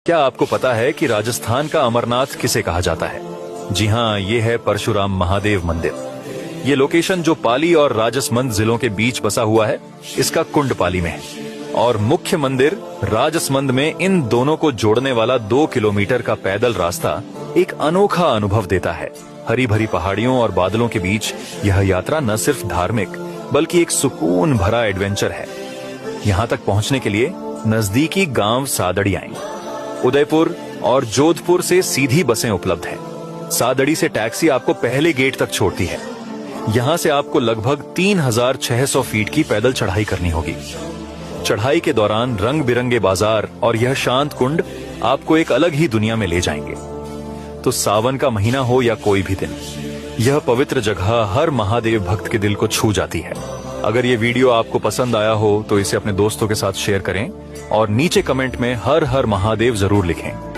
क्या आपको पता है कि राजस्थान का अमरनाथ किसे कहा जाता है? जी हाँ, ये है परशुराम महादेव मंदिर। ये लोकेशन जो पाली और राजसमंद जिलों के बीच बसा हुआ है, इसका कुंडपाली में है। और मुख्य मंदिर राजसमंद में इन दोनों को जोड़ने वाला 2 किलोमीटर का पैदल रास्ता एक अनोखा अनुभव देता है। हरी भरी पहाड़ियों और बादलों के बीच यह यात्रा न सिर्फ धार्मिक बल्कि एक सुकून भरा एडवेंचर है। यहाँ तक पहुँचने के लिए नजदीकी गांव सादड़ी आएं। उदयपुर और जोधपुर से सीधी बसें उपलब्ध हैं। सादड़ी से टैक्सी आपको पहले गेट तक छोड़ती है। यहाँ से आपको लगभग 3600 फीट की पैदल चढ़ाई करनी होगी। चढ़ाई के दौरान रंग बिरंगे बाजार और यह शांत कुंड आपको एक अलग ही दुनिया में ले जाएंगे। तो सावन का महीना हो या कोई भी दिन, यह पवित्र जगह हर महादेव भक्त के दिल को छू जाती है। अगर ये वीडियो आपको पसंद आया हो तो इसे अपने दोस्तों के साथ शेयर करें और नीचे कमेंट में हर हर महादेव जरूर लिखें।